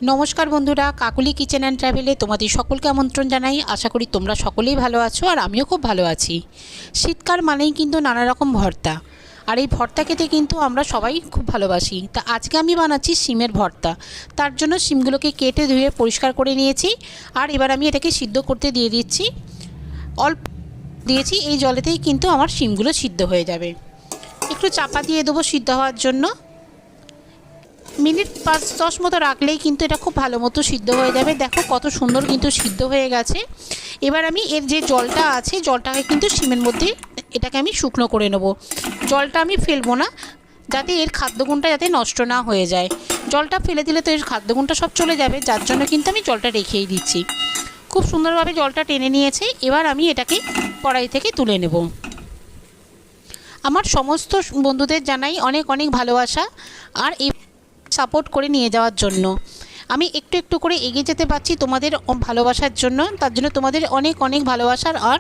নমস্কার বন্ধুরা, Kakuli kitchen and ট্রাভেলে তোমাদের সকলকে আমন্ত্রণ জানাই। আশা করি তোমরা সকলেই ভালো আছো আর আমিও খুব ভালো আছি। শীতকাল মানেই কিন্তু নানা রকম ভর্তা, আর এই ভর্তা খেতে কিন্তু আমরা সবাই খুব ভালোবাসি। তা আজকে আমি বানাচ্ছি শিমের ভর্তা। তার জন্য শিমগুলোকে কেটে ধুয়ে পরিষ্কার করে নিয়েছি, আর এবার আমি এটাকে সিদ্ধ করতে দিয়ে দিচ্ছি। অল্প দিয়েছি, এই জলেতেই কিন্তু আমার শিমগুলো সিদ্ধ হয়ে যাবে। একটু চাপা দিয়ে দেবো সিদ্ধ হওয়ার জন্য। মিনিট 5-10 মতো রাখলেই কিন্তু এটা খুব ভালো মতো সিদ্ধ হয়ে যাবে। দেখো কত সুন্দর কিন্তু সিদ্ধ হয়ে গেছে। এবার আমি এর যে জলটা আছে, জলটাকে কিন্তু শিমের মধ্যে এটাকে আমি শুকনো করে নেব। জলটা আমি ফেলবো না, যাতে এর খাদ্যগুণটা যাতে নষ্ট না হয়ে যায়। জলটা ফেলে দিলে তো এর খাদ্যগুণটা সব চলে যাবে, যার জন্য কিন্তু আমি জলটা রেখেই দিচ্ছি। খুব সুন্দরভাবে জলটা টেনে নিয়েছে। এবার আমি এটাকে কড়াই থেকে তুলে নেব। আমার সমস্ত বন্ধুদের জানাই অনেক অনেক ভালোবাসা আর এই সাপোর্ট করে নিয়ে যাওয়ার জন্য। আমি একটু একটু করে এগিয়ে যেতে পারছি তোমাদের ভালোবাসার জন্য। তার জন্য তোমাদের অনেক অনেক ভালোবাসার আর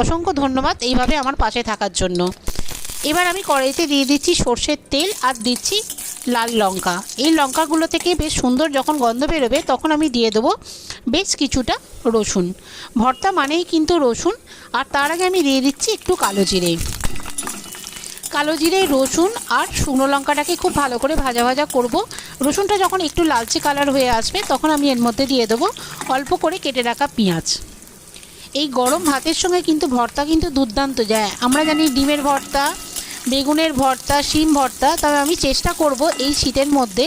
অসংখ্য ধন্যবাদ এইভাবে আমার পাশে থাকার জন্য। এবার আমি কড়াইতে দিয়ে দিচ্ছি সর্ষের তেল আর দিচ্ছি লাল লঙ্কা। এই লঙ্কাগুলো থেকে বেশ সুন্দর যখন গন্ধ বেরোবে তখন আমি দিয়ে দেবো বেশ কিছুটা রসুন। ভর্তা মানেই কিন্তু রসুন। আর তার আগে আমি দিয়ে দিচ্ছি একটু কালো জিরে। কালো জিরে, রসুন আর শুকনো লঙ্কাটাকে খুব ভালো করে ভাজা ভাজা করব। রসুনটা যখন একটু লালচে কালার হয়ে আসবে তখন আমি এর মধ্যে দিয়ে দেবো অল্প করে কেটে রাখা পেঁয়াজ। এই গরম ভাতের সঙ্গে কিন্তু ভর্তা কিন্তু দুর্দান্ত যায়। আমরা জানি ডিমের ভর্তা, বেগুনের ভর্তা, শিম ভর্তা, তবে আমি চেষ্টা করব এই শীতের মধ্যে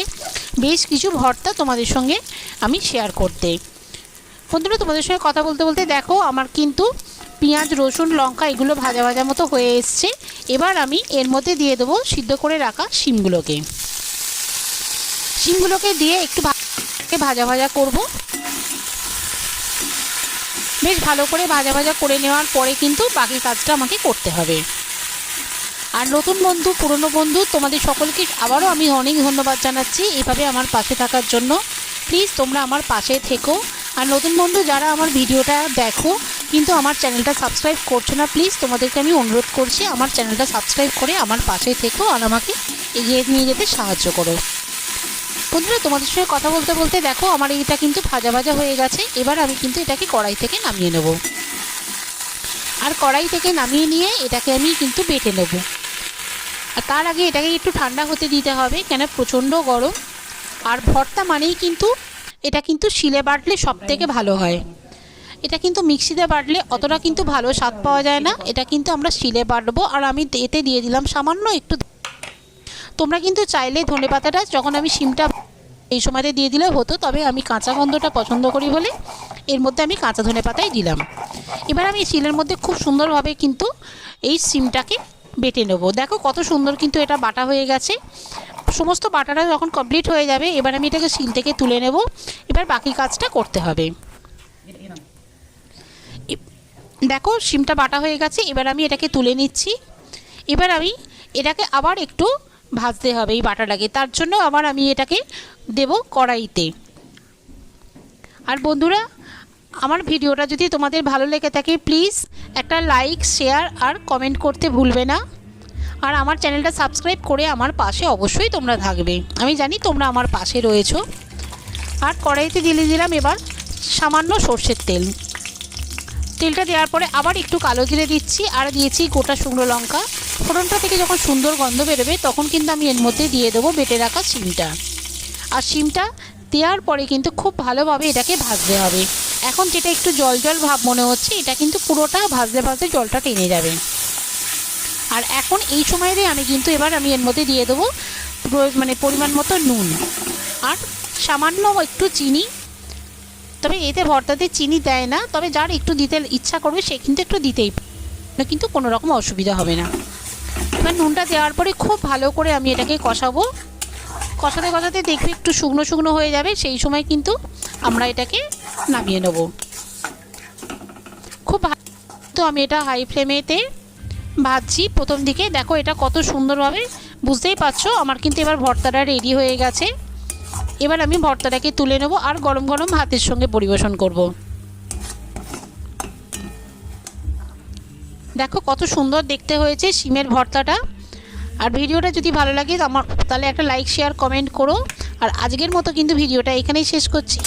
বেশ কিছু ভর্তা তোমাদের সঙ্গে আমি শেয়ার করতে। বন্ধুরা, তোমাদের সঙ্গে কথা বলতে বলতে দেখো আমার কিন্তু পেঁয়াজ, রসুন, লঙ্কা এগুলো ভাজা ভাজা মতো হয়ে এসছে। এবার আমি এর মধ্যে দিয়ে দেবো সিদ্ধ করে রাখা শিমগুলোকে। শিমগুলোকে দিয়ে একটু ভাজা ভাজা করব। বেশ ভালো করে ভাজা ভাজা করে নেওয়ার পরে কিন্তু বাকি কাজটা আমাকে করতে হবে। আর নতুন বন্ধু, পুরনো বন্ধু, তোমাদের সকলকে আবারও আমি অনেক ধন্যবাদ জানাচ্ছি এভাবে আমার পাশে থাকার জন্য। প্লিজ তোমরা আমার পাশে থেকো। আর নতুন বন্ধু যারা আমার ভিডিওটা দেখো কিন্তু আমার চ্যানেলটা সাবস্ক্রাইব করছো না, প্লিজ তোমাদেরকে আমি অনুরোধ করছি আমার চ্যানেলটা সাবস্ক্রাইব করে আমার পাশে থেকো আর আমাকে এগিয়ে নিয়ে যেতে সাহায্য করো। বন্ধুরা, তোমাদের সঙ্গে কথা বলতে বলতে দেখো আমার এটা কিন্তু ভাজা ভাজা হয়ে গেছে। এবার আমি কিন্তু এটাকে কড়াই থেকে নামিয়ে নেব। আর কড়াই থেকে নামিয়ে নিয়ে এটাকে আমি কিন্তু বেটে নেব। আর তার আগে এটাকে একটু ঠান্ডা হতে দিতে হবে, কেন প্রচণ্ড গরম। আর ভর্তা মানেই কিন্তু এটা কিন্তু শিলে বাটলে সব থেকে ভালো হয়। এটা কিন্তু মিক্সিতে বাটলে অতটা কিন্তু ভালো স্বাদ পাওয়া যায় না। এটা কিন্তু আমরা শিলে বাটবো। আর আমি এতে দিয়ে দিলাম সামান্য একটু। তোমরা কিন্তু চাইলে ধনেপাতাটা যখন আমি শিমটা এই সময়তে দিয়ে দিলে হতো, তবে আমি কাঁচা গন্ধটা পছন্দ করি বলে এর মধ্যে আমি কাঁচা ধনেপাতাই দিলাম। এবার আমি শিলের মধ্যে খুব সুন্দরভাবে কিন্তু এই শিমটাকে বেটে নেব। দেখো কত সুন্দর কিন্তু এটা বাটা হয়ে গেছে। সমস্ত বাটাটা যখন কমপ্লিট হয়ে যাবে এবার আমি এটাকে শিল থেকে তুলে নেব। এবার বাকি কাজটা করতে হবে। দেখো শিমটা বাটা হয়ে গেছে, এবার আমি এটাকে তুলে নিচ্ছি। এবার আমি এটাকে আবার একটু ভাজতে হবে এই বাটাটাকে। তার জন্য আবার আমি এটাকে দেব কড়াইতে। আর বন্ধুরা, আমার ভিডিওটা যদি তোমাদের ভালো লেগে থাকে প্লিজ একটা লাইক, শেয়ার আর কমেন্ট করতে ভুলবে না। আর আমার চ্যানেলটা সাবস্ক্রাইব করে আমার পাশে অবশ্যই তোমরা থাকবে। আমি জানি তোমরা আমার পাশে রয়েছো। আর কড়াইতে দিয়ে দিলাম এবার সামান্য সর্ষের তেল। তেলটা দেওয়ার পরে আবার একটু কালো জিরে দিচ্ছি আর দিয়েছি গোটা শুকনো লঙ্কা। ফোড়নটা থেকে যখন সুন্দর গন্ধ বেরোবে তখন কিন্তু আমি এর মধ্যে দিয়ে দেবো বেটে রাখা শিমটা। আর শিমটা দেওয়ার পরে কিন্তু খুব ভালোভাবে এটাকে ভাজতে হবে। এখন যেটা একটু জল জল ভাব মনে হচ্ছে, এটা কিন্তু পুরোটা ভাজতে ভাজতে জলটা টেনে যাবে। আর এখন এই সময়ে আমি কিন্তু এবার আমি এর মধ্যে দিয়ে দেবো পরিমাণ মতো নুন আর সামান্য একটু চিনি। তবে এতে ভর্তাতে চিনি দেয় না, তবে যার একটু দিতে ইচ্ছা করবে সে কিন্তু একটু দিতেই পারে, কিন্তু কোনো রকম অসুবিধা হবে না। এবার নুনটা দেওয়ার পরে খুব ভালো করে আমি এটাকে কষাবো। কষাতে কষাতে দেখবে একটু শুকনো শুকনো হয়ে যাবে, সেই সময় কিন্তু আমরা এটাকে নামিয়ে নেব। খুব ভালো তো আমি এটা হাই ফ্লেমেতে ভাজছি প্রথম দিকে। দেখো এটা কত সুন্দরভাবে, বুঝতেই পারছো আমার কিন্তু এবার ভর্তাটা রেডি হয়ে গেছে। এবার আমি ভর্তাটাকে তুলে নেব আর গরম গরম ভাতের সঙ্গে পরিবেশন করব। দেখো কত সুন্দর দেখতে হয়েছে শিমের ভর্তাটা। আর ভিডিওটা যদি ভালো লাগে তাহলে একটা লাইক, শেয়ার, কমেন্ট করো। আর আজকের মতো কিন্তু ভিডিওটা এখানেই শেষ করছি।